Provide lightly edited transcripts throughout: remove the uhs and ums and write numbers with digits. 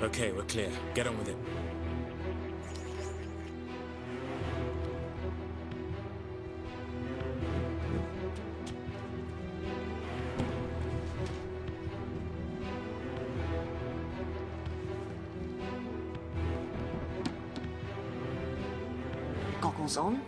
Okay, we're clear. Get on with it. Goggles on.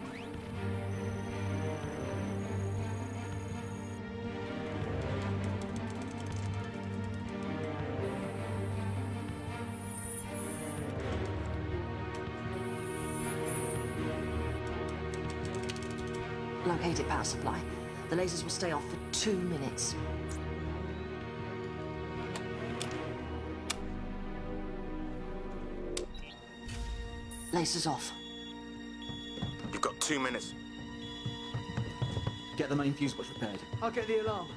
Located power supply. The lasers will stay off for 2 minutes. Lasers off. You've got 2 minutes. Get the main fuse box repaired. I'll get the alarm.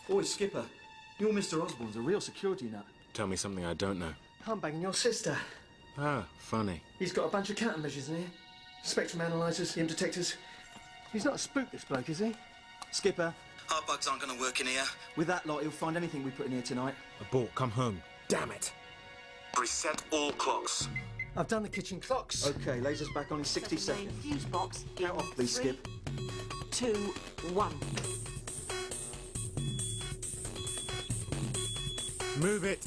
Oi, Skipper. You're Mr. Osborne's a real security nut. Tell me something I don't know. I'm banging your sister. Ah, funny. He's got a bunch of countermeasures in here. Spectrum analyzers, EM detectors. He's not a spook, this bloke, is he? Skipper, Our bugs aren't going to work in here. with that lot, he'll find anything we put in here tonight. Abort, come home. Damn it! Reset all clocks. I've done the kitchen clocks. Okay, lasers back on in 60 Set the main seconds. fuse box. Count off, please, Three, Skip. 2, 1. Move it!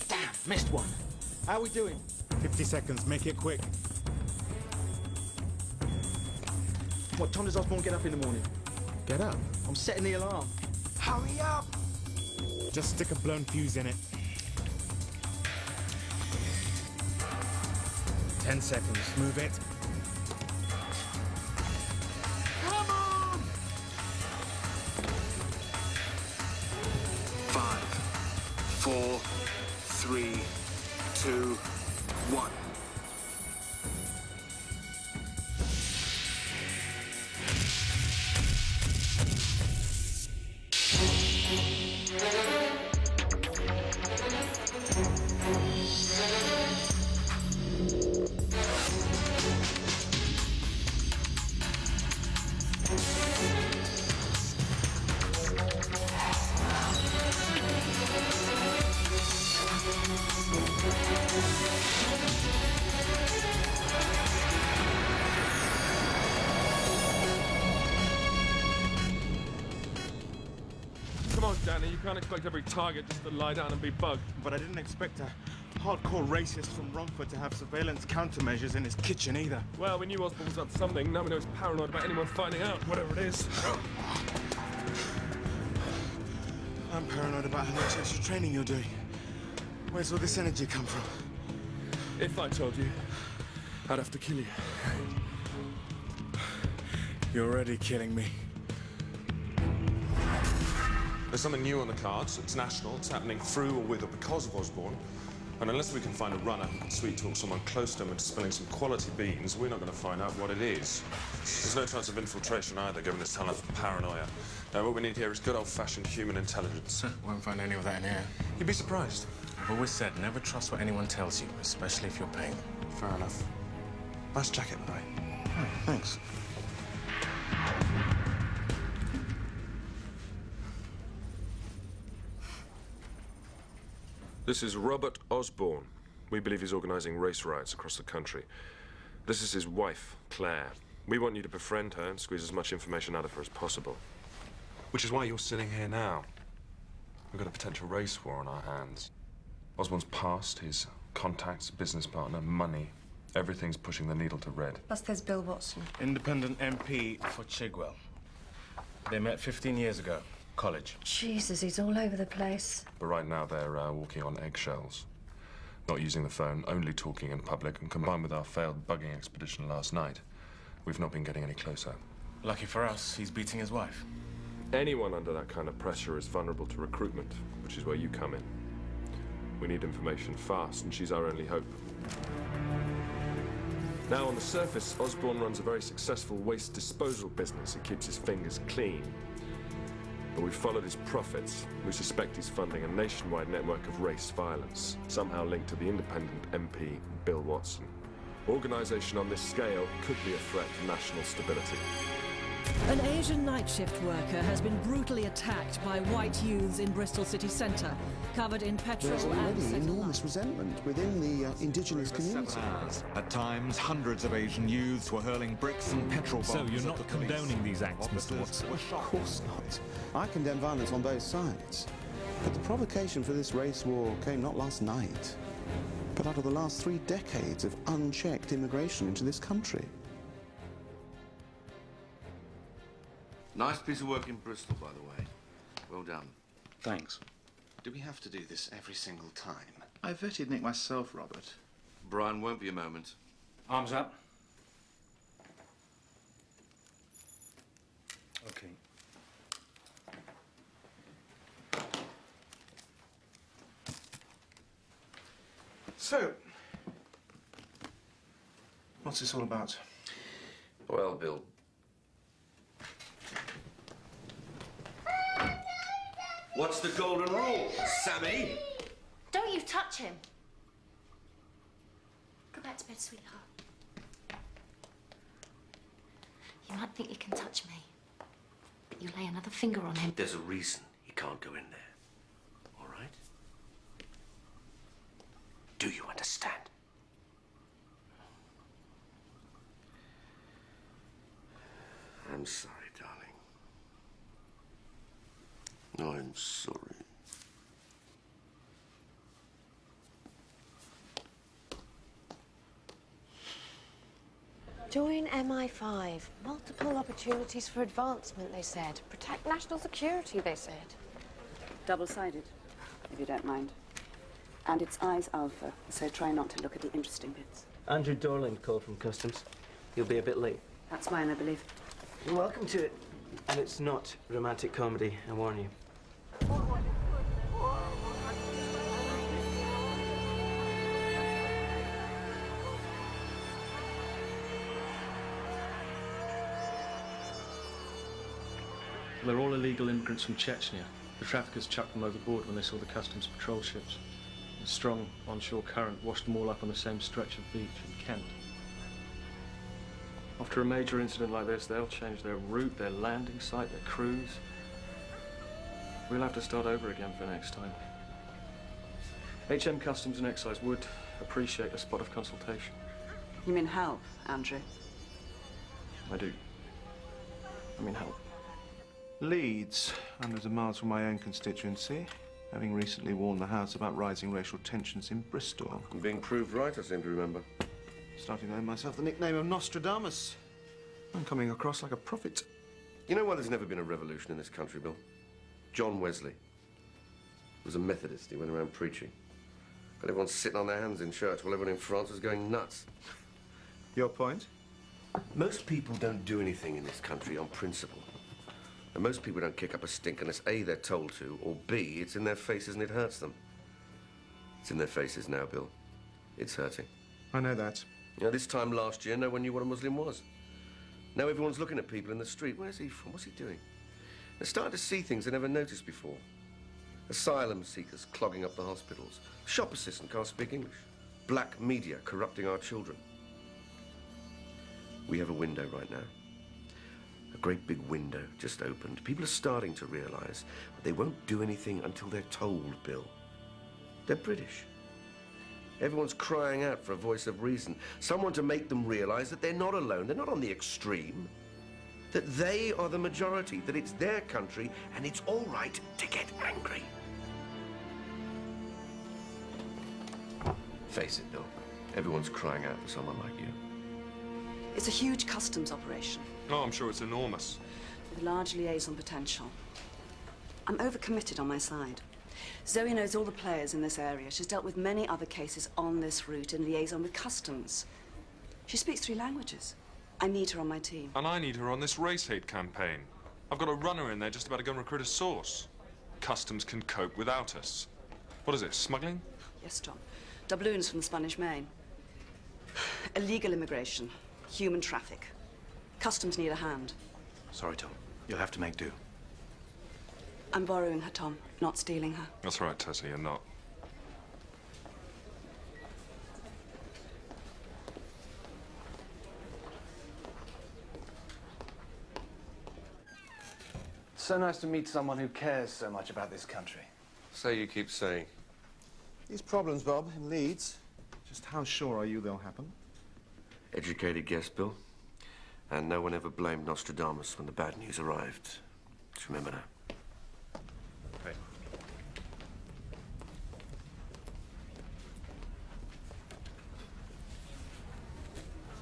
Damn, missed one. How are we doing? 50 seconds, make it quick. What time does Osborne get up in the morning? Get up. I'm setting the alarm. Hurry up! Just stick a blown fuse in it. 10 seconds, move it. Come on! 5, 4, 3, 2, 1. Come on, Danny, you can't expect every target just to lie down and be bugged. But I didn't expect a hardcore racist from Romford to have surveillance countermeasures in his kitchen either. Well, we knew Osborne was up to something. Now we know he's paranoid about anyone finding out, whatever it is. I'm paranoid about how much extra training you're doing. Where's all this energy come from? If I told you, I'd have to kill you. You're already killing me. There's something new on the cards. It's national. It's happening through or with or because of Osborne. And unless we can find a runner who can sweet-talk someone close to him into spilling some quality beans, we're not going to find out what it is. There's no chance of infiltration either, given his talent for paranoia. Now, what we need here is good old-fashioned human intelligence. Won't find any of that in here. You'd be surprised. I've always said never trust what anyone tells you, especially if you're paying. Fair enough. Nice jacket, by the way. Thanks. This is Robert Osborne. We believe he's organizing race riots across the country. This is his wife, Claire. We want you to befriend her and squeeze as much information out of her as possible. Which is why you're sitting here now. We've got a potential race war on our hands. Osborne's past, his contacts, business partner, money. Everything's pushing the needle to red. Plus there's Bill Watson. Independent MP for Chigwell. They met 15 years ago. College. Jesus, he's all over the place. But right now they're walking on eggshells. Not using the phone, only talking in public, and combined with our failed bugging expedition last night, we've not been getting any closer. Lucky for us, he's beating his wife. Anyone under that kind of pressure is vulnerable to recruitment, which is where you come in. We need information fast, and she's our only hope. Now, on the surface, Osborne runs a very successful waste disposal business. He keeps his fingers clean. But we've followed his profits. We suspect he's funding a nationwide network of race violence, somehow linked to the independent MP, Bill Watson. Organization on this scale could be a threat to national stability. An Asian night shift worker has been brutally attacked by white youths in Bristol city centre, covered in petrol There's and already second enormous life. resentment within the indigenous For over community. 7 hours. At times, hundreds of Asian youths were hurling bricks and petrol bombs. So you're not at the police. condoning these acts, Mr. Officers Watson? were Of shot. course not. I condemn violence on both sides. But the provocation for this race war came not last night, but out of the last 3 decades of unchecked immigration into this country. Nice piece of work in Bristol, by the way. Well done. Thanks. Do we have to do this every single time? I vetted Nick myself, Robert. Brian won't be a moment. Arms up. Okay. So, what's this all about? Well, Bill. What's the golden rule, Sammy? Don't you touch him. Go back to bed, sweetheart. You might think you can touch me, but you lay another finger on him. There's a reason he can't go in there. All right? Do you understand? I'm sorry, darling. I'm sorry. Join MI5. Multiple opportunities for advancement, they said. Protect national security, they said. Double-sided, if you don't mind. And it's eyes alpha, so try not to look at the interesting bits. Andrew Dorland called from Customs. He'll be a bit late. That's mine, I believe. You're welcome to it. And it's not romantic comedy, I warn you. They're all illegal immigrants from Chechnya. The traffickers chucked them overboard when they saw the customs patrol ships. A strong onshore current washed them all up on the same stretch of beach in Kent. After a major incident like this, they'll change their route, their landing site, their crews. We'll have to start over again for next time. HM Customs and Excise would appreciate a spot of consultation. You mean help, Andrew? I do. I mean help. Leeds, hundreds of miles from my own constituency, having recently warned the House about rising racial tensions in Bristol. I'm being proved right, I seem to remember. Starting to earn myself the nickname of Nostradamus. I'm coming across like a prophet. You know why there's never been a revolution in this country, Bill? John Wesley was a Methodist. He went around preaching. Got everyone sitting on their hands in church while everyone in France was going nuts. Your point? Most people don't do anything in this country on principle. And most people don't kick up a stink unless A, they're told to, or B, it's in their faces and it hurts them. It's in their faces now, Bill. It's hurting. I know that. You know, this time last year, no one knew what a Muslim was. Now everyone's looking at people in the street. Where's he from? What's he doing? They're starting to see things they never noticed before. Asylum seekers clogging up the hospitals. Shop assistant can't speak English. Black media corrupting our children. We have a window right now. A great big window just opened. People are starting to realise that they won't do anything until they're told, Bill. They're British. Everyone's crying out for a voice of reason. Someone to make them realise that they're not alone. They're not on the extreme. That they are the majority. That it's their country and it's all right to get angry. Face it, Bill. Everyone's crying out for someone like you. It's a huge customs operation Oh, I'm sure it's enormous. with large liaison potential. I'm overcommitted on my side. Zoe knows all the players in this area. She's dealt with many other cases on this route in liaison with customs. She speaks 3 languages. I need her on my team. And I need her on this race hate campaign. I've got a runner in there just about to go and recruit a source. Customs can cope without us. What is it, smuggling? Yes, Tom. Doubloons from the Spanish Main. Illegal immigration. Human traffic. Customs need a hand. Sorry, Tom. You'll have to make do. I'm borrowing her, Tom, not stealing her. That's right, Tessie, you're not. So nice to meet someone who cares so much about this country. So you keep saying. These problems, Bob, in Leeds. Just how sure are you they'll happen? Educated guess, Bill. And no one ever blamed Nostradamus when the bad news arrived. Just remember that. Hey.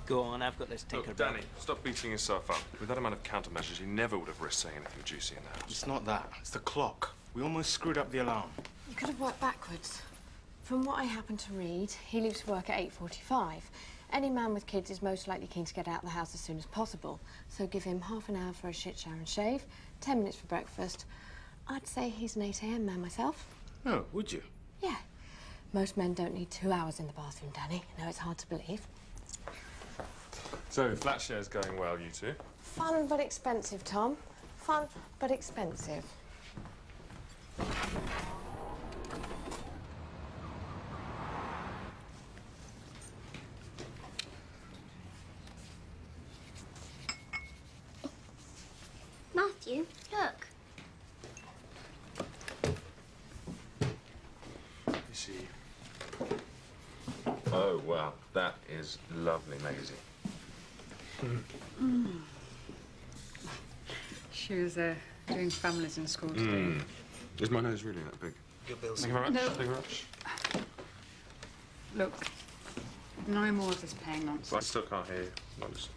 Go on, I've got this tinker. Look, Danny, stop beating yourself up. With that amount of countermeasures, you never would have risked saying anything juicy in the house. It's not that. It's the clock. We almost screwed up the alarm. You could have worked backwards. From what I happen to read, he leaves work at 8:45. Any man with kids is most likely keen to get out of the house as soon as possible. So give him half an hour for a shit shower and shave, 10 minutes for breakfast. I'd say he's an 8 a.m. man myself. Oh, would you? Yeah. Most men don't need 2 hours in the bathroom, Danny. I know it's hard to believe. So, flat share's going well, you two? Fun but expensive, Tom. Fun but expensive. Matthew, look. You see. Oh, wow. That is lovely, Maisie. She was doing families in school today. Is my nose really that big? Your bills. Thank you very much. No. Thank you very much. Look, no more of this paying nonsense. I still can't hear you. Honest.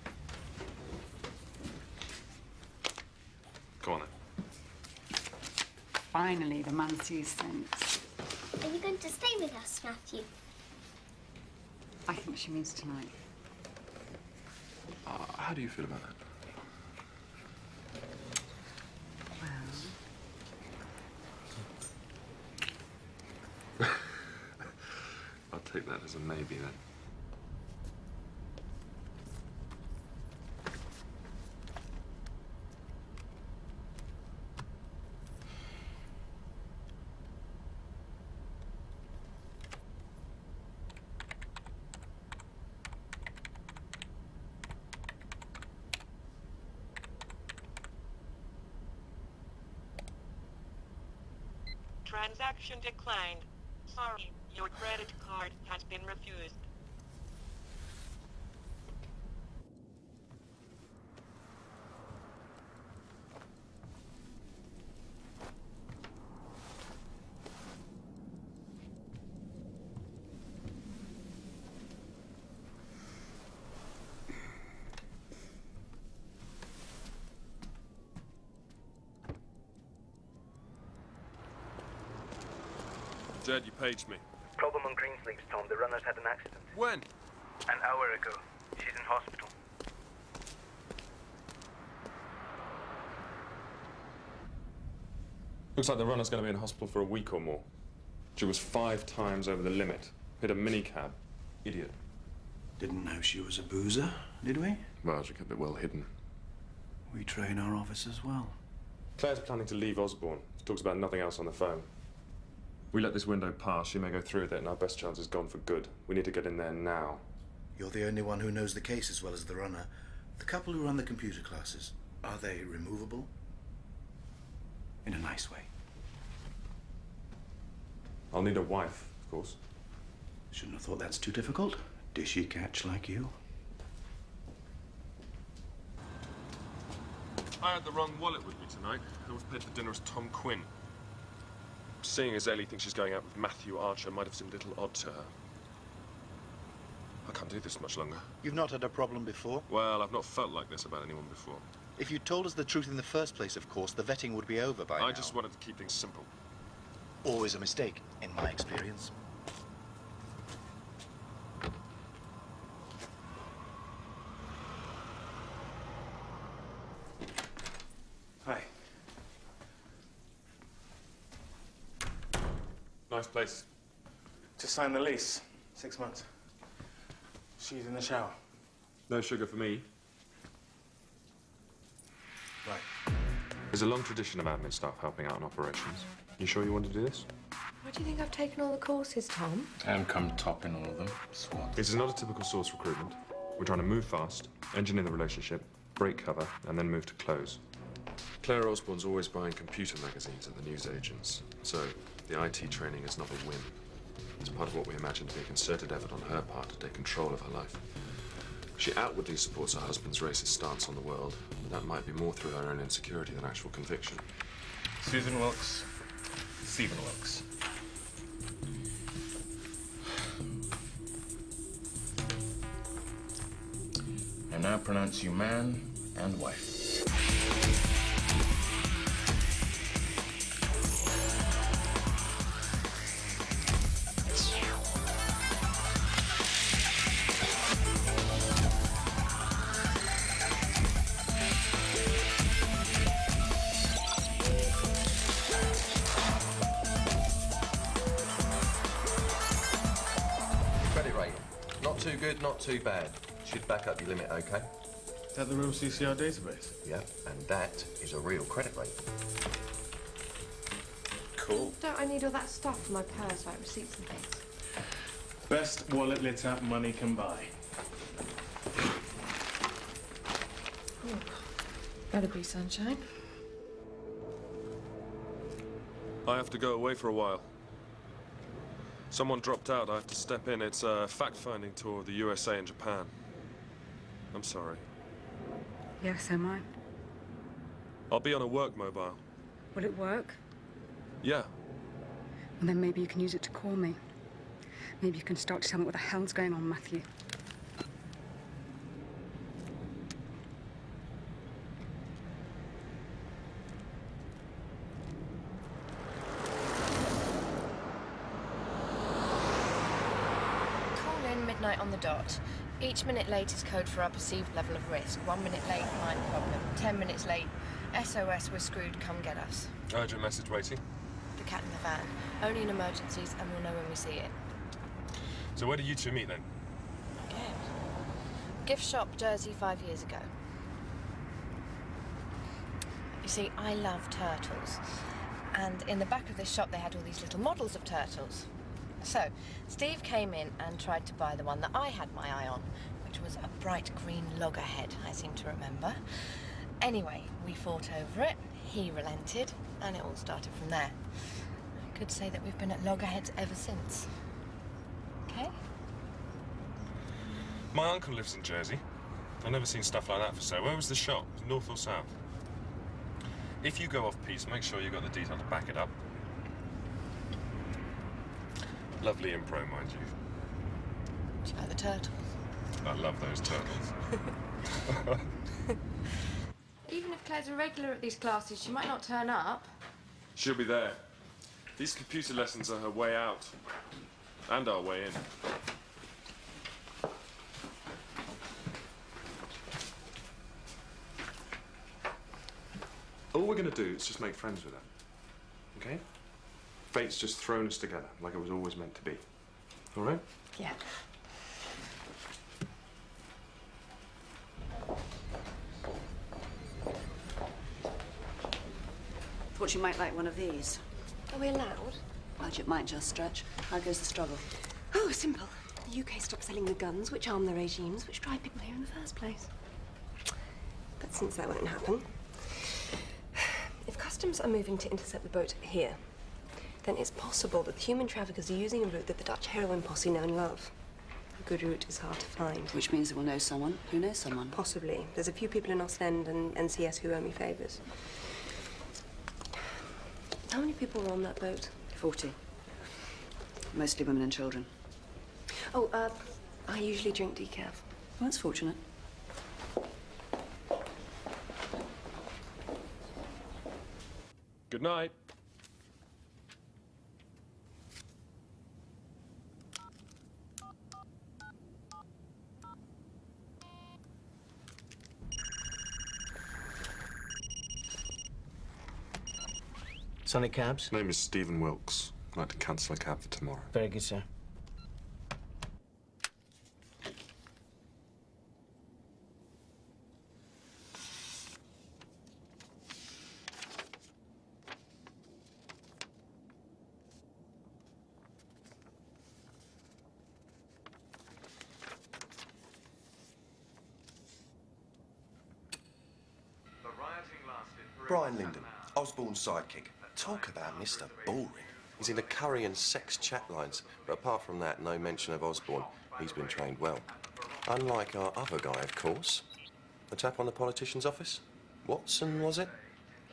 Go on then. Finally, the man sees sense. Are you going to stay with us, Matthew? I think she means tonight. How do you feel about that? Well, I'll take that as a maybe then. Transaction declined. Sorry, your credit card has been refused. Jed, you paged me. Problem on Greensleeves, Tom. The runner's had an accident. When? An hour ago. She's in hospital. Looks like the runner's going to be in hospital for a week or more. She was 5 times over the limit. Hit a minicab. Idiot. Didn't know she was a boozer, did we? Well, she kept it well hidden. We train our officers well. Claire's planning to leave Osborne. She talks about nothing else on the phone. We let this window pass, she may go through with it, and our best chance is gone for good. We need to get in there now. You're the only one who knows the case as well as the runner. The couple who run the computer classes, are they removable? In a nice way. I'll need a wife, of course. Shouldn't have thought that's too difficult. Dishy catch like you. I had the wrong wallet with me tonight. I was paid for dinner as Tom Quinn. Seeing as Ellie thinks she's going out with Matthew Archer might have seemed a little odd to her. I can't do this much longer. You've not had a problem before? Well, I've not felt like this about anyone before. If you'd told us the truth in the first place, of course, the vetting would be over by now. I just wanted to keep things simple. Always a mistake, in my experience. Hi. Nice place. Just signed the lease. 6 months. She's in the shower. No sugar for me. Right. There's a long tradition of admin staff helping out in operations. You sure you want to do this? Why do you think I've taken all the courses, Tom? And come top in all of them. SWAT. This is not a typical source recruitment. We're trying to move fast, engineer the relationship, break cover, and then move to close. Claire Osborne's always buying computer magazines at the newsagents, so the IT training is not a whim. It's part of what we imagine to be a concerted effort on her part to take control of her life. She outwardly supports her husband's racist stance on the world, but that might be more through her own insecurity than actual conviction. Susan Wilkes, Stephen Wilkes. I now pronounce you man and wife. Credit rating. Not too good, not too bad. Should back up your limit, okay? Is that the real CCR database? Yeah, and that is a real credit rating. Cool. Don't I need all that stuff for my purse, like receipts and things? Best wallet lit up money can buy. Oh, better be sunshine. I have to go away for a while. Someone dropped out. I have to step in. It's a fact-finding tour of the USA and Japan. I'm sorry. Yes, am I? I'll be on a work mobile. Will it work? Yeah. And then maybe you can use it to call me. Maybe you can start to tell me what the hell's going on, Matthew. Call in midnight on the dot. Each minute late is code for our perceived level of risk. 1 minute late, minor problem. 10 minutes late, SOS, we're screwed, come get us. Urgent message waiting. The cat in the van. Only in emergencies, and we'll know when we see it. So where do you two meet then? Again. Gift shop, Jersey, 5 years ago. You see, I love turtles. And in the back of this shop, they had all these little models of turtles. So, Steve came in and tried to buy the one that I had my eye on, which was a bright green loggerhead, I seem to remember. Anyway, we fought over it, he relented, and it all started from there. I could say that we've been at loggerheads ever since. Okay? My uncle lives in Jersey. I've never seen stuff like that for sale. Where was the shop? North or south? If you go off-piste, make sure you've got the detail to back it up. Lovely impro, mind you. Do you like the turtles? I love those turtles. Even if Claire's a regular at these classes, she might not turn up. She'll be there. These computer lessons are her way out. And our way in. All we're going to do is just make friends with her. Okay? Fate's just thrown us together, like it was always meant to be. All right? Yeah. Thought you might like one of these. Are we allowed? Budget might just stretch. How goes the struggle? Oh, simple. The UK stopped selling the guns which arm the regimes which drive people here in the first place. But since that won't happen, if customs are moving to intercept the boat here, then it's possible that the human traffickers are using a route that the Dutch heroin posse know and love. A good route is hard to find. Which means they will know someone who knows someone. Possibly. There's a few people in Ostend and NCS who owe me favours. How many people were on that boat? 40. Mostly women and children. Oh, I usually drink decaf. Well, that's fortunate. Good night. Sonic Cabs? Name is Stephen Wilkes. I'd like to cancel a cab for tomorrow. Very good, sir. The rioting lasted for Brian Lyndon, Osborne's sidekick. Talk about Mr. Boring. He's in the curry and sex chat lines, but apart from that, no mention of Osborne. He's been trained well. Unlike our other guy, of course. The chap on the politician's office? Watson, was it?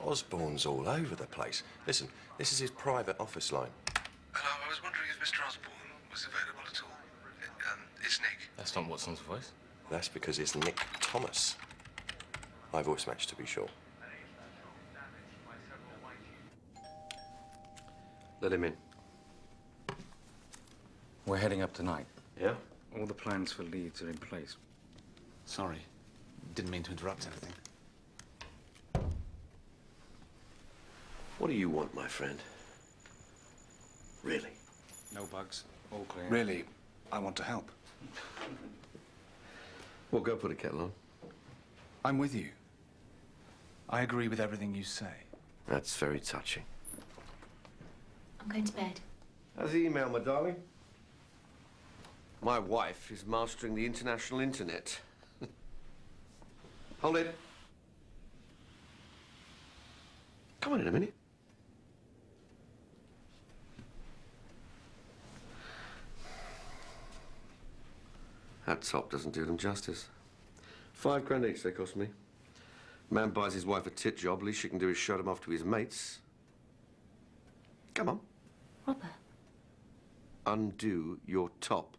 Osborne's all over the place. Listen, this is his private office line. Hello, I was wondering if Mr. Osborne was available at all. It's Nick. That's not Watson's voice. That's because it's Nick Thomas. My voice match, to be sure. Let him in. We're heading up tonight. Yeah? All the plans for Leeds are in place. Sorry. Didn't mean to interrupt anything. What do you want, my friend? Really? No bugs. All clear. Really, I want to help. Well, go put a kettle on. I'm with you. I agree with everything you say. That's very touching. I'm going to bed. How's the email, my darling? My wife is mastering the international internet. Hold it. Come on in a minute. That top doesn't do them justice. $5 grand each they cost me. Man buys his wife a tit job, least she can do is show them off to his mates. Come on. Robert. Undo your top.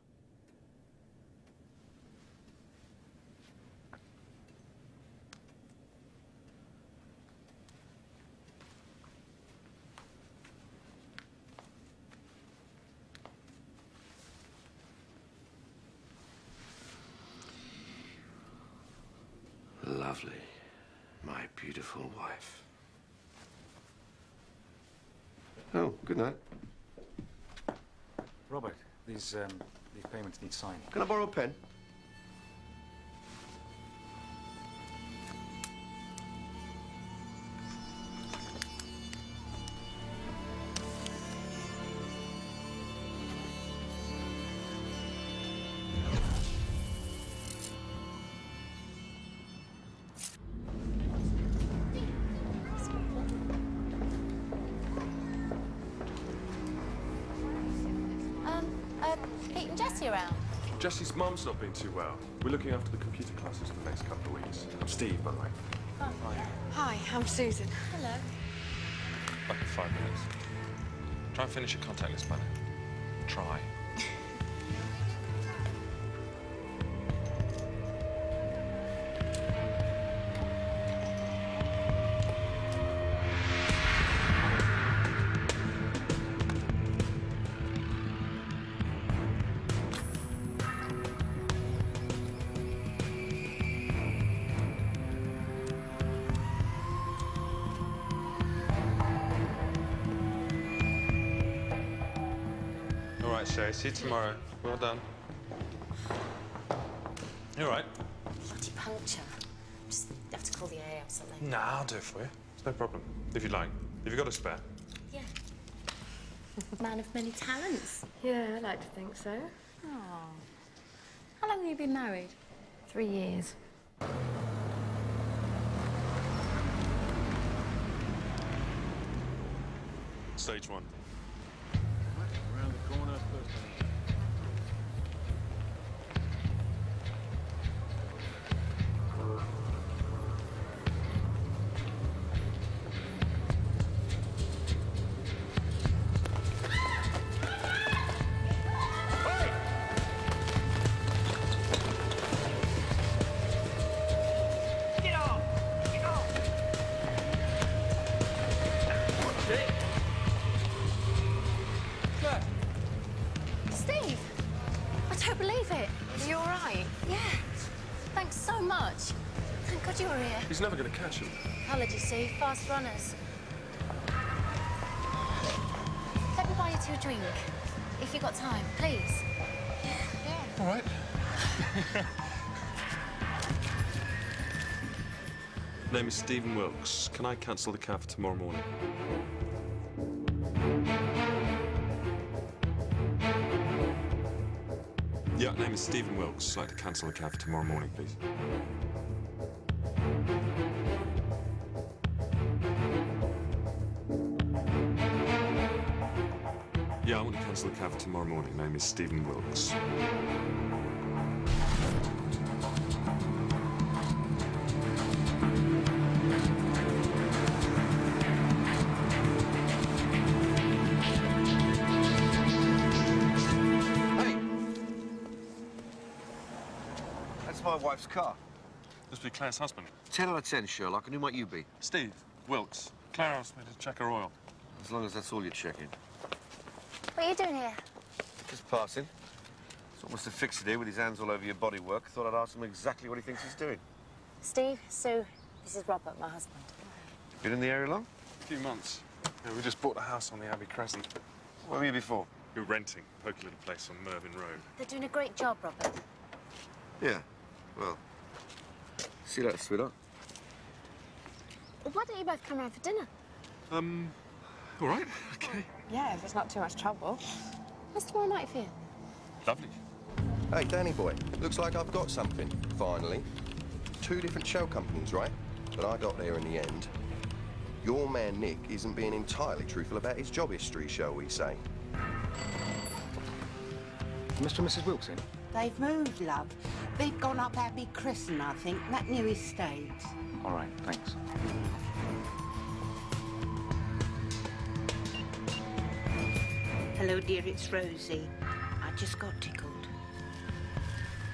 Lovely, my beautiful wife. Oh, good night. Robert, these payments need signing. Can I borrow a pen? Pete and Jessie around? Jessie's mum's not been too well. We're looking after the computer classes for the next couple of weeks. I'm Steve, by the way. Hi, I'm Susan. Hello. Back in 5 minutes. Try and finish your contact list, Manny. Try. All right, Shay. See you tomorrow. Well done. You all right? Bloody puncture. Just have to call the AA or something. Nah, I'll do it for you. It's no problem. If you like. If you've got a spare. Yeah. Man of many talents. Yeah, I like to think so. Oh. How long have you been married? 3 years. Stage 1. Around the corner first. Get off! Get off! Steve! I don't believe it. Are you all right? Yeah. Thanks so much. Thank God you were here. He's never going to catch him. Apologies, Steve. Fast runners. Let me buy you two a drink. If you've got time, please. All right. Name is Stephen Wilkes. Can I cancel the cab for tomorrow morning? Yeah, name is Stephen Wilkes. I'd like to cancel the cab for tomorrow morning, please. to the cab tomorrow morning. Name is Stephen Wilkes. That's my wife's car. This be Claire's husband. 10 out of 10, Sherlock. And who might you be? Steve Wilkes. Claire asked me to check her oil. As long as that's all you're checking. What are you doing here? Just passing. Someone must have fixed it here with his hands all over your bodywork. Thought I'd ask him exactly what he thinks he's doing. Steve, Sue, this is Robert, my husband. Been in the area long? A few months. Yeah, we just bought a house on the Abbey Crescent. Where were you before? We were renting. Poky little place on Mervyn Road. They're doing a great job, Robert. Yeah. Well, see you later, sweetheart. Well, why don't you both come round for dinner? All right, okay. Yeah, if it's not too much trouble. How's tomorrow night for you? Lovely. Hey, Danny boy, looks like I've got something, finally. 2 different shell companies, right? But I got there in the end. Your man Nick isn't being entirely truthful about his job history, shall we say. Mr. and Mrs. Wilkes in? They've moved, love. They've gone up Abbey Crescent, I think, that new estate. All right, thanks. Hello, dear, it's Rosie. I just got tickled.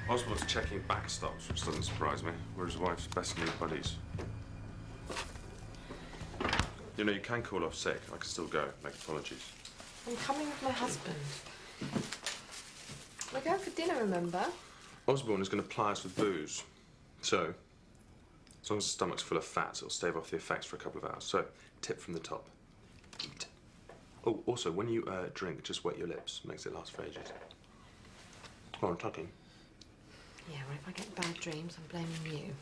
Oswald's checking back stops, which doesn't surprise me. We're his wife's best new buddies. You know, you can call off sick. I can still go. Make apologies. I'm coming with my husband. We're going for dinner, remember? Osborne is going to ply us with booze. So, as long as the stomach's full of fat, it'll stave off the effects for a couple of hours. So, tip from the top. Eat. Oh, also, when you drink, just wet your lips. Makes it last for ages. Oh, I'm talking. Yeah, well, if I get bad dreams, I'm blaming you.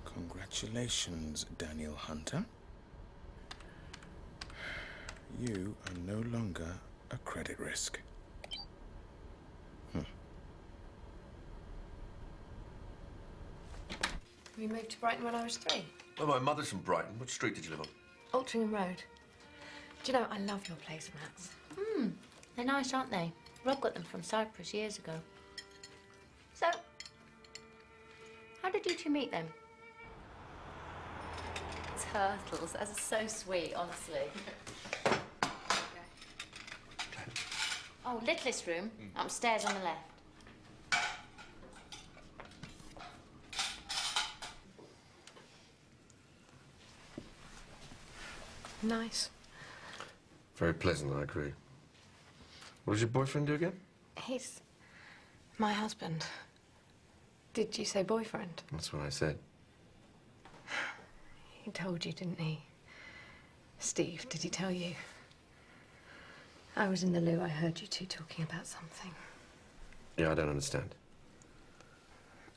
Congratulations, Daniel Hunter. You are no longer a credit risk. We moved to Brighton when I was 3. Well, my mother's from Brighton. What street did you live on? Altrincham Road. Do you know, I love your placemats. They're nice, aren't they? Rob got them from Cyprus years ago. So, how did you two meet then? Turtles. That's so sweet, honestly. Oh, littlest room, upstairs on the left. Nice. Very pleasant, I agree. What does your boyfriend do again? He's my husband. Did you say boyfriend? That's what I said. He told you, didn't he? Steve, did he tell you? I was in the loo. I heard you two talking about something. Yeah, I don't understand.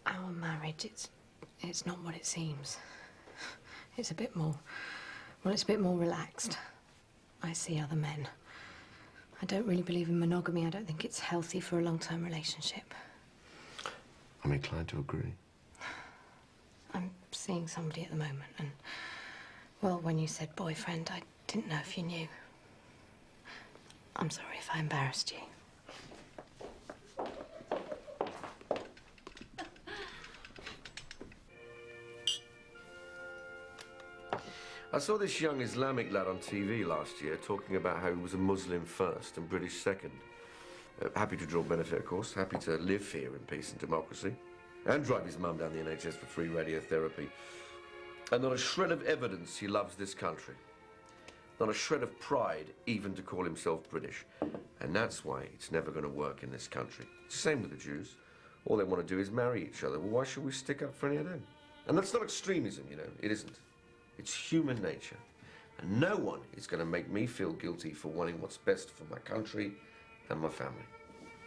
Our marriage, it's not what it seems. It's a bit more... Well, it's a bit more relaxed. I see other men. I don't really believe in monogamy. I don't think it's healthy for a long-term relationship. I'm inclined to agree. I'm seeing somebody at the moment, and, well, when you said boyfriend, I didn't know if you knew. I'm sorry if I embarrassed you. I saw this young Islamic lad on TV last year talking about how he was a Muslim first and British second. Happy to draw benefit, of course. Happy to live here in peace and democracy. And drive his mum down the NHS for free radiotherapy. And not a shred of evidence he loves this country. Not a shred of pride even to call himself British. And that's why it's never going to work in this country. It's the same with the Jews. All they want to do is marry each other. Well, why should we stick up for any of them? And that's not extremism, you know. It isn't. It's human nature. And no one is going to make me feel guilty for wanting what's best for my country and my family.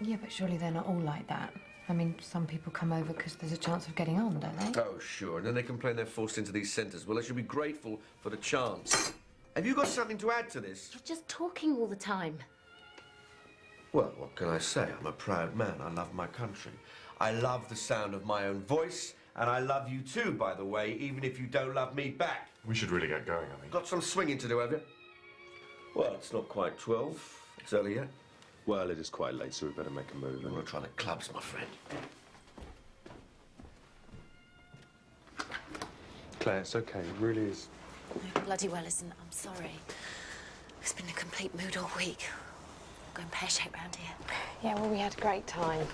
Yeah, but surely they're not all like that. I mean, some people come over because there's a chance of getting on, don't they? Oh, sure. And then they complain they're forced into these centres. Well, they should be grateful for the chance. Have you got something to add to this? You're just talking all the time. Well, what can I say? I'm a proud man. I love my country. I love the sound of my own voice, and I love you too, by the way, even if you don't love me back. We should really get going, I think. Got some swinging to do, have you? Well, it's not quite 12. It's early yet. Well, it is quite late, so we better make a move. We're not trying to clubs, my friend. Claire, it's okay. It really is. No, bloody well isn't. I'm sorry. It's been a complete mood all week. Going pear-shaped round here. Yeah, well, we had a great time.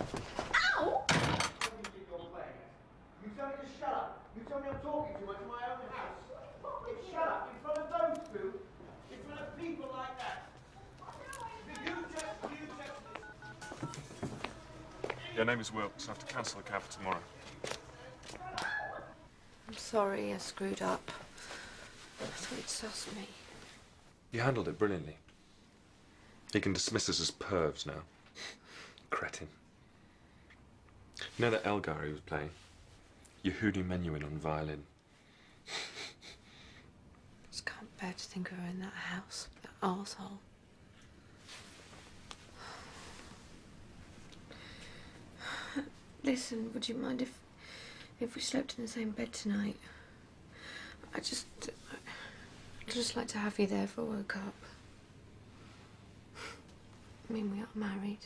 Ow! You tell me to shut up. You tell me I'm talking too much in my own house. Shut up in front of those two, in front of people like that. Your name is Wilkes. I have to cancel the cab for tomorrow. I'm sorry I screwed up. I thought you'd suss me. You handled it brilliantly. He can dismiss us as pervs now. Cretin. You know that Elgar he was playing? Yehudi Menuhin on violin. Just can't bear to think of her in that house. That arsehole. Listen, would you mind if we slept in the same bed tonight? I'd just like to have you there if I woke up. I mean, we are married.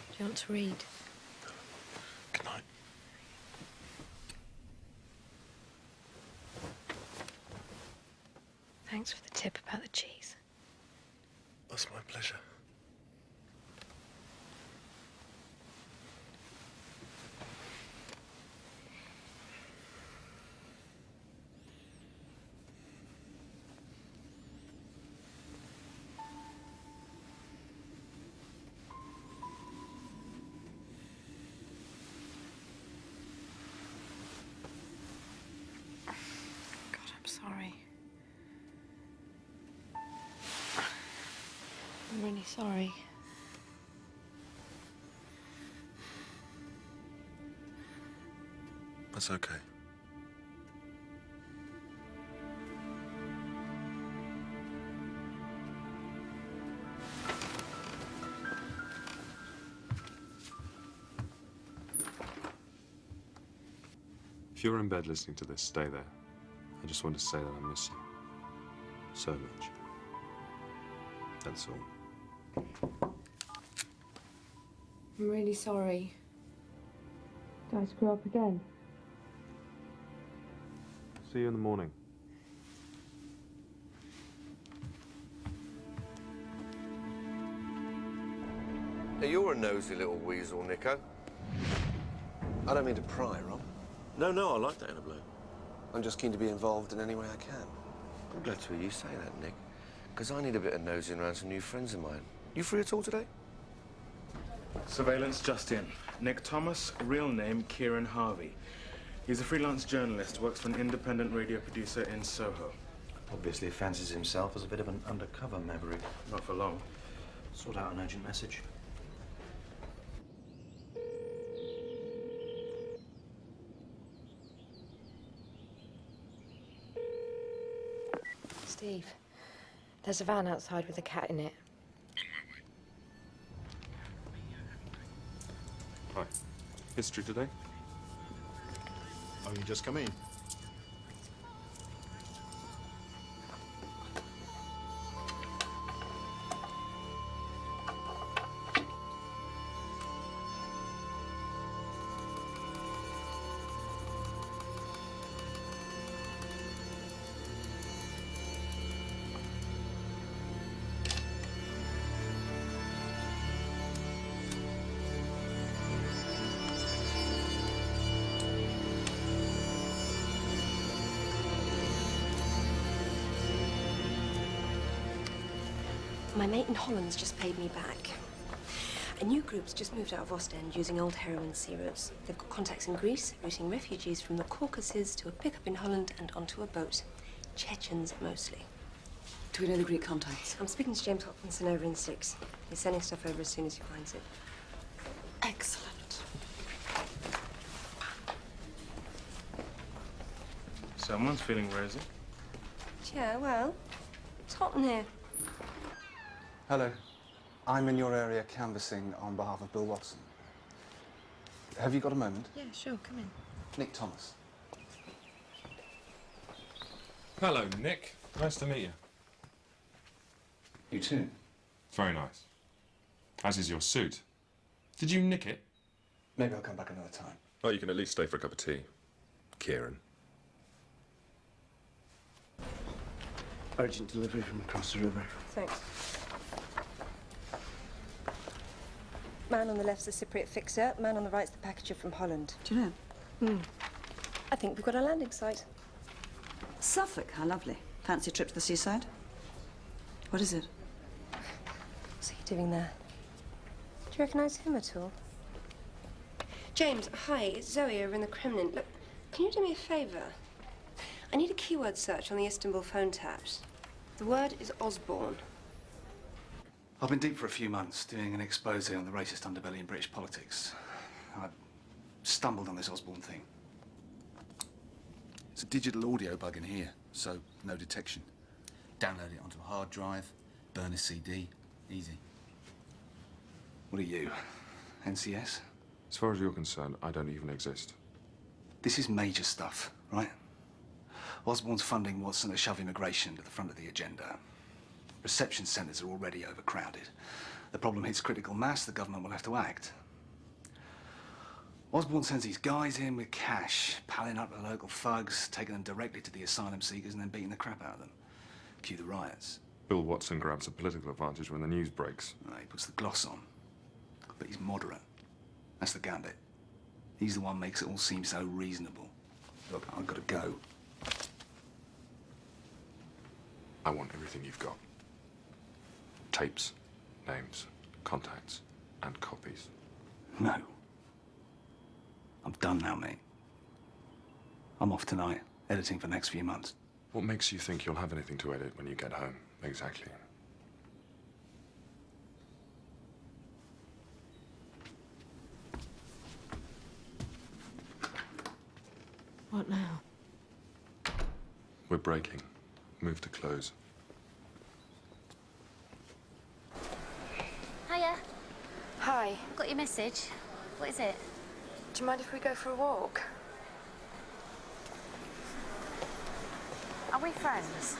Do you want to read? Good night. Thanks for the tip about the cheese. That's my pleasure. God, I'm sorry. I'm really sorry. That's okay. If you're in bed listening to this, stay there. I just want to say that I miss you so much. That's all. I'm really sorry. Did I screw up again? See you in the morning. Hey, you're a nosy little weasel, Nico. I don't mean to pry, Rob. No, I like that in a bloke. I'm just keen to be involved in any way I can. I'm glad to hear you say that, Nick. Because I need a bit of nosing around some new friends of mine. You free at all today? Surveillance just in. Nick Thomas, real name Kieran Harvey. He's a freelance journalist, works for an independent radio producer in Soho. Obviously fancies himself as a bit of an undercover maverick. Not for long. Sort out an urgent message. Steve, there's a van outside with a cat in it. Hi. History today? Oh, you just come in? My mate in Holland's just paid me back. A new group's just moved out of Ostend using old heroin sea routes. They've got contacts in Greece, routing refugees from the Caucasus to a pickup in Holland and onto a boat. Chechens mostly. Do we know the Greek contacts? I'm speaking to James Hopkinson over in 6. He's sending stuff over as soon as he finds it. Excellent. Someone's feeling rosy. Yeah, well, it's hot in here. Hello. I'm in your area canvassing on behalf of Bill Watson. Have you got a moment? Yeah, sure, come in. Nick Thomas. Hello, Nick. Nice to meet you. You too. Very nice. As is your suit. Did you nick it? Maybe I'll come back another time. Oh, you can at least stay for a cup of tea, Kieran. Urgent delivery from across the river. Thanks. Man on the left's the Cypriot fixer, man on the right's the packager from Holland. Do you know? I think we've got a landing site. Suffolk, how lovely. Fancy a trip to the seaside? What is it? What's he doing there? Do you recognise him at all? James, hi, it's Zoe over in the Kremlin. Look, can you do me a favour? I need a keyword search on the Istanbul phone taps. The word is Osborne. I've been deep for a few months doing an expose on the racist underbelly in British politics. I stumbled on this Osborne thing. It's a digital audio bug in here, so no detection. Download it onto a hard drive, burn a CD, easy. What are you, NCS? As far as you're concerned, I don't even exist. This is major stuff, right? Osborne's funding Watson to shove immigration to the front of the agenda. Reception centres are already overcrowded. The problem hits critical mass, the government will have to act. Osborne sends these guys in with cash, palling up the local thugs, taking them directly to the asylum seekers and then beating the crap out of them. Cue the riots. Bill Watson grabs a political advantage when the news breaks. He puts the gloss on. But he's moderate. That's the gambit. He's the one makes it all seem so reasonable. Look, I've got to go. I want everything you've got. Tapes, names, contacts, and copies. No. I'm done now, mate. I'm off tonight, editing for the next few months. What makes you think you'll have anything to edit when you get home, exactly? What now? We're breaking. Move to close. Hiya. Hi. Got your message. What is it? Do you mind if we go for a walk? Are we friends?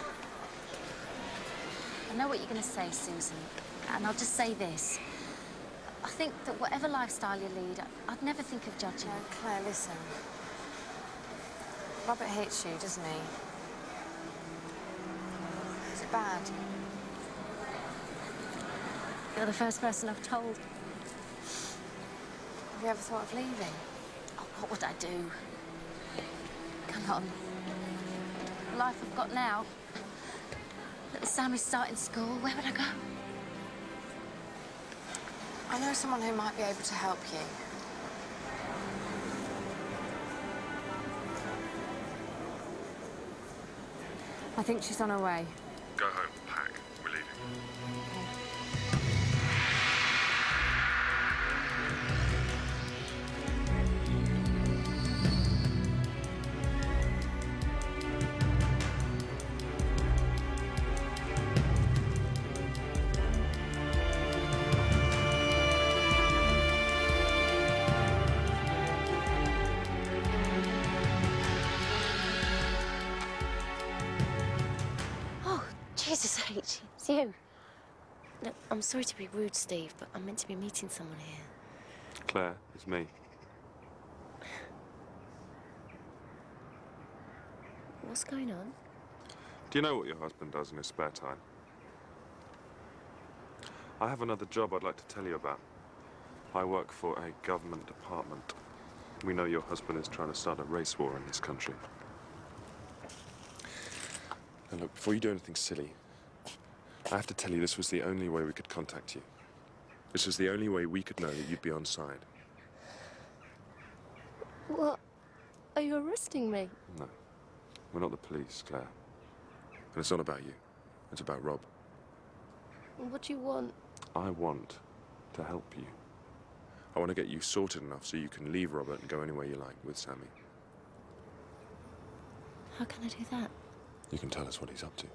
I know what you're going to say, Susan, and I'll just say this. I think that whatever lifestyle you lead, I'd never think of judging. No, Claire, listen. Robert hates you, doesn't he? Is it bad? You're the first person I've told. Have you ever thought of leaving? Oh, what would I do? Come on. The life I've got now. Little Sammy's starting school. Where would I go? I know someone who might be able to help you. I think she's on her way. Go home, pack. We're leaving. Jesus H, it's you. Look, I'm sorry to be rude, Steve, but I'm meant to be meeting someone here. Claire, it's me. What's going on? Do you know what your husband does in his spare time? I have another job I'd like to tell you about. I work for a government department. We know your husband is trying to start a race war in this country. And look, before you do anything silly, I have to tell you this was the only way we could contact you. This was the only way we could know that you'd be on side. What? Are you arresting me? No. We're not the police, Claire. And it's not about you. It's about Rob. What do you want? I want to help you. I want to get you sorted enough so you can leave Robert and go anywhere you like with Sammy. How can I do that? You can tell us what he's up to.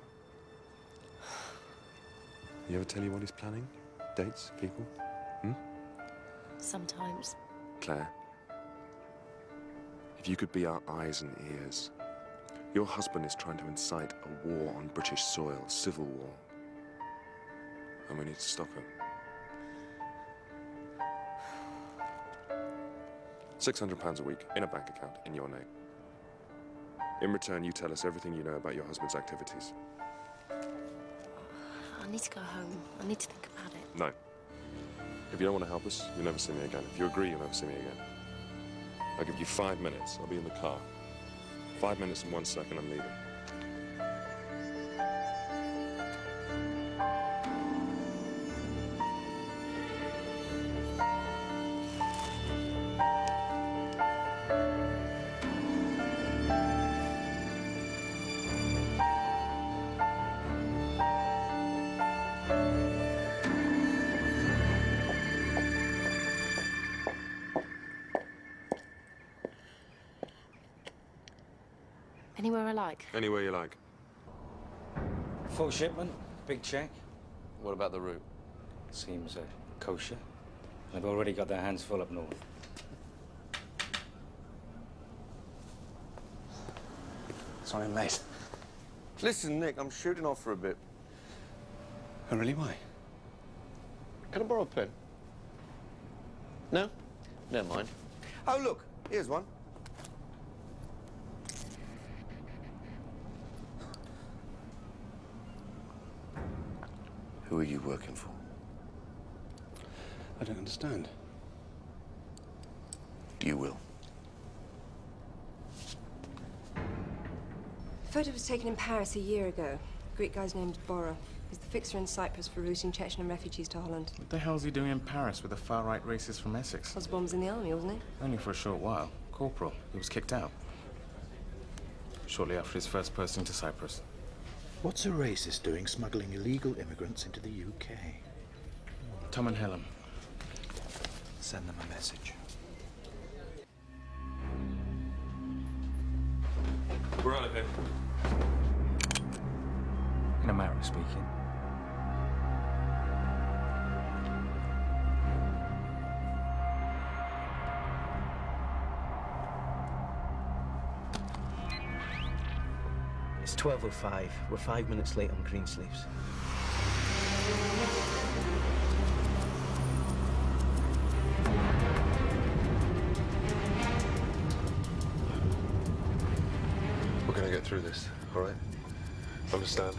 He ever tell you what he's planning? Dates, people? Sometimes. Claire, if you could be our eyes and ears. Your husband is trying to incite a war on British soil, a civil war. And we need to stop him. £600 a week in a bank account in your name. In return, you tell us everything you know about your husband's activities. I need to go home. I need to think about it. No. If you don't want to help us, you'll never see me again. If you agree, you'll never see me again. I'll give you 5 minutes. I'll be in the car. 5 minutes and 1 second, I'm leaving. Anywhere I like. Anywhere you like. Full shipment, big check. What about the route? Seems kosher. They've already got their hands full up north. Sorry I'm late. Listen, Nick, I'm shooting off for a bit. Oh, really? Why? Can I borrow a pen? No? Never mind. Oh, look, here's one. Who are you working for? I don't understand. You will. The photo was taken in Paris a year ago. The Greek guy's name's Bora. He's the fixer in Cyprus for routing Chechen refugees to Holland. What the hell's he doing in Paris with a far-right racist from Essex? Osborne was in the army, wasn't he? Only for a short while. Corporal. He was kicked out. Shortly after his first posting to Cyprus. What's a racist doing smuggling illegal immigrants into the UK? Tom and Helen. Send them a message. We're out of here. In a matter of speaking. It's 12:05. We're 5 minutes late on Greensleeves. We're gonna get through this, all right? Understand?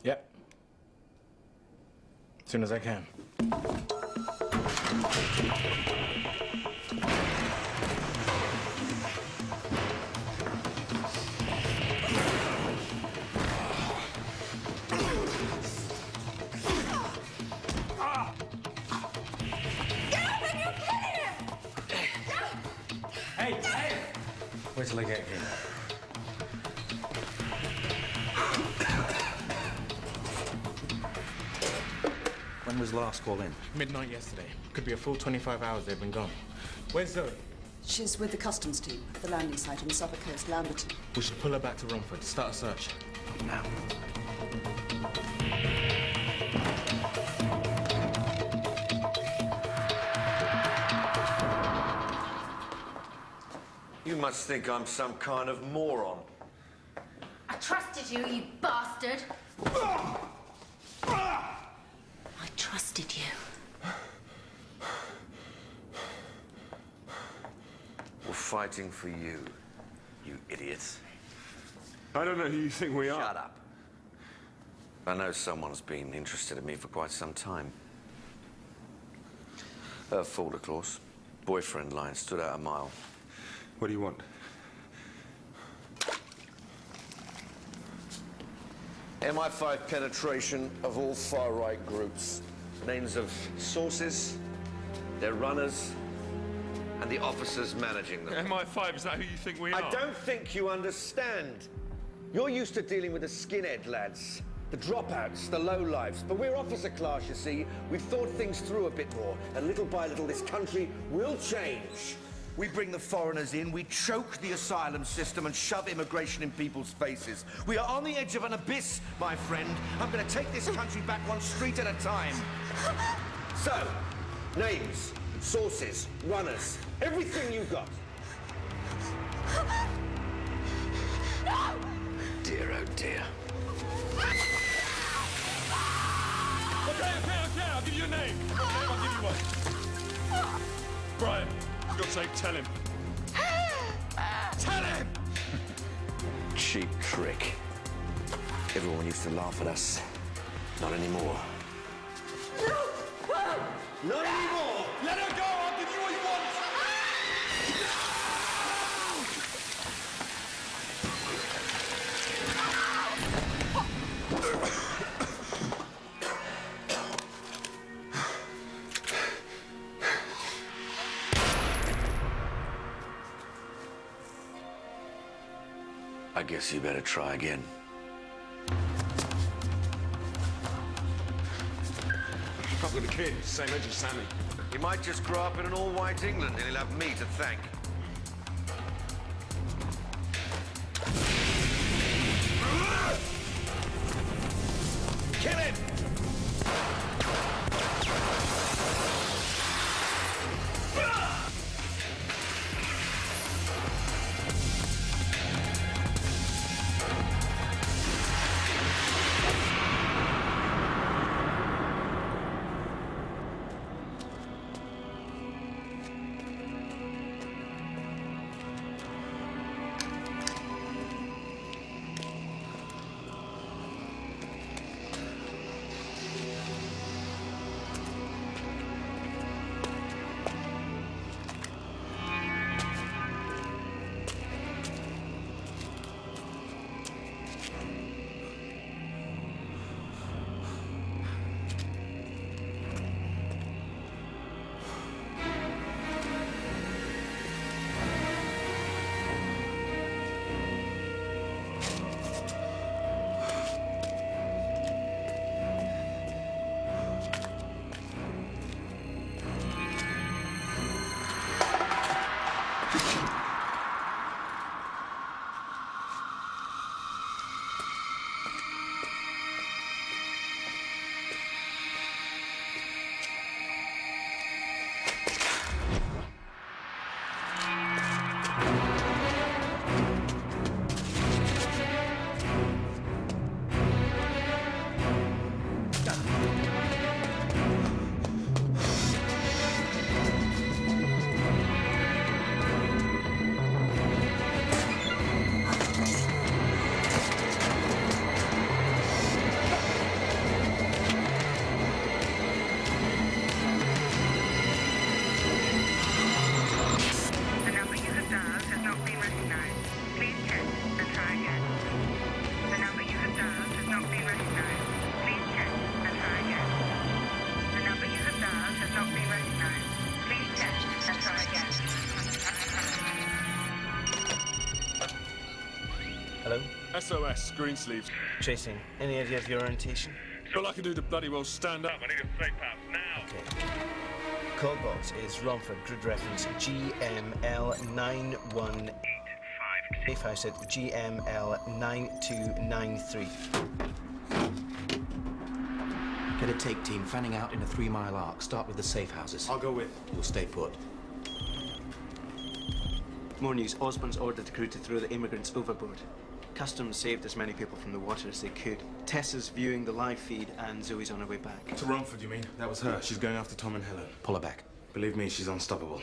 Yep. As soon as I can. Wait till I get here. When was last call in? Midnight yesterday. Could be a full 25 hours they've been gone. Where's Zoe? She's with the customs team at the landing site on the Suffolk coast, Lamberton. We should pull her back to Romford. Start a search. Now. You must think I'm some kind of moron. I trusted you, you bastard! I trusted you. We're fighting for you, you idiots. I don't know who you think we are. Shut up. I know someone's been interested in me for quite some time. Her fault, of course. Boyfriend line stood out a mile. What do you want? MI5 penetration of all far-right groups. Names of sources, They're runners, and the officers managing them. MI5, is that who you think we are? I don't think you understand. You're used to dealing with the skinhead lads, the dropouts, the lowlifes, but we're officer class, you see. We've thought things through a bit more, and little by little this country will change. We bring the foreigners in, we choke the asylum system and shove immigration in people's faces. We are on the edge of an abyss, my friend. I'm going to take this country back one street at a time. So, names, sources, runners, everything you got. No! Dear, oh dear. Okay, I'll give you a name. I'll give you one. Brian, for God's sake, tell him. Tell him! Cheap trick. Everyone used to laugh at us. Not anymore. Not anymore! Let her go! I'll give you what you want! I guess you better try again. I've got a kid, same age as Sammy. He might just grow up in an all-white England and he'll have me to thank. Kill him! Hello? SOS, Greensleeves. Chasing. Any idea of your orientation? All I can do to bloody well stand up. I need a safe house now. Okay. Code box is Romford, grid reference GML9185. Safe house at GML9293. Get a take team fanning out in a 3-mile arc. Start with the safe houses. I'll go with. You'll stay put. More news. Osborne's ordered the crew to throw the immigrants overboard. Customs saved as many people from the water as they could. Tessa's viewing the live feed and Zoe's on her way back. To Romford, you mean? That was her. She's going after Tom and Helen. Pull her back. Believe me, she's unstoppable.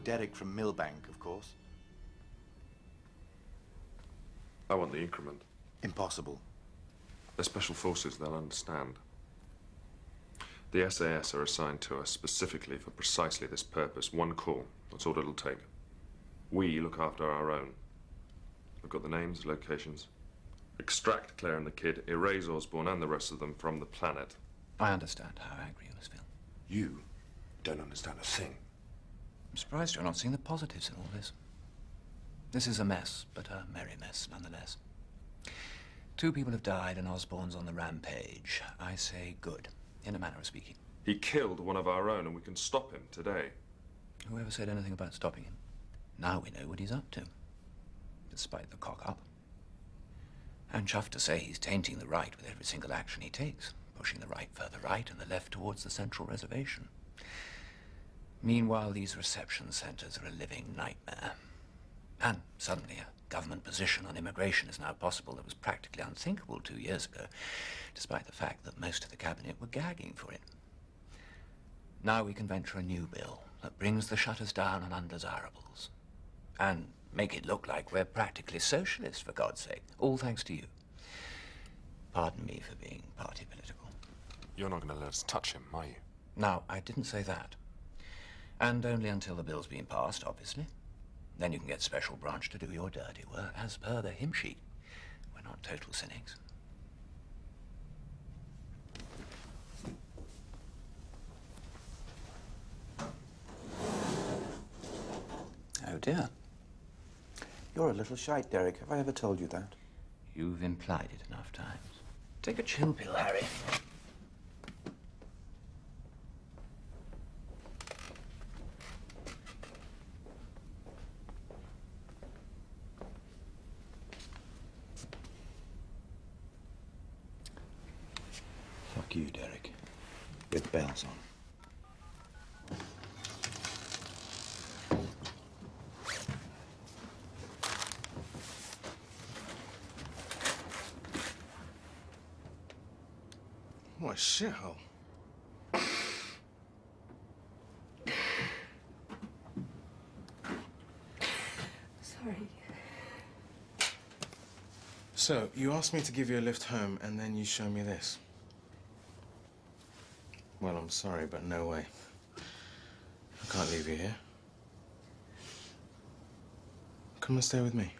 Derek from Millbank, of course. I want the increment. Impossible. They're special forces, they'll understand. The SAS are assigned to us specifically for precisely this purpose. One call, that's all it'll take. We look after our own. We've got the names, locations. Extract Claire and the kid, erase Osborne and the rest of them from the planet. I understand how angry you must feel. You don't understand a thing. I'm surprised you're not seeing the positives in all this. This is a mess, but a merry mess nonetheless. 2 people have died and Osborne's on the rampage. I say good, in a manner of speaking. He killed one of our own and we can stop him today. Whoever said anything about stopping him? Now we know what he's up to, despite the cock-up. And chuffed to say he's tainting the right with every single action he takes, pushing the right further right and the left towards the central reservation. Meanwhile, these reception centers are a living nightmare. And suddenly a government position on immigration is now possible that was practically unthinkable 2 years ago, despite the fact that most of the cabinet were gagging for it. Now we can venture a new bill that brings the shutters down on undesirables. And make it look like we're practically socialists, for God's sake. All thanks to you. Pardon me for being party political. You're not going to let us touch him, are you? No, I didn't say that. And only until the bill's been passed, obviously. Then you can get Special Branch to do your dirty work, as per the hymn sheet. We're not total cynics. Oh, dear. You're a little shite, Derek. Have I ever told you that? You've implied it enough times. Take a chill pill, Harry. Fuck you, Derek. With bells on. What a shithole. Sorry. So, you asked me to give you a lift home, and then you show me this. Well, I'm sorry, but no way. I can't leave you here. Come and stay with me.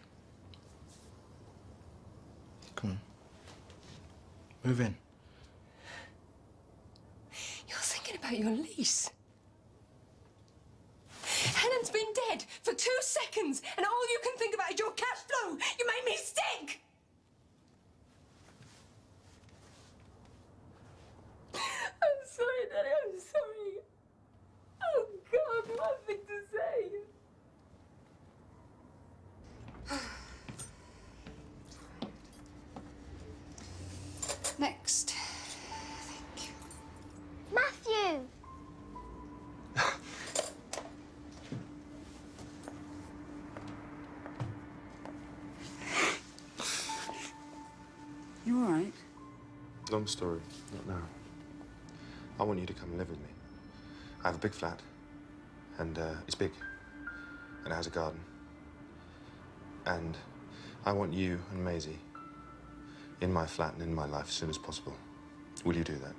Come on. Move in. You're thinking about your lease. Helen's been dead for 2 seconds, and all you can think about is your cash flow. You made me sick. I'm sorry, Daddy. I'm sorry. Oh, God, what thing to say. Next. Matthew! You all right? Long story, not now. I want you to come and live with me. I have a big flat, and it's big, and it has a garden. And I want you and Maisie in my flat and in my life as soon as possible. Will you do that?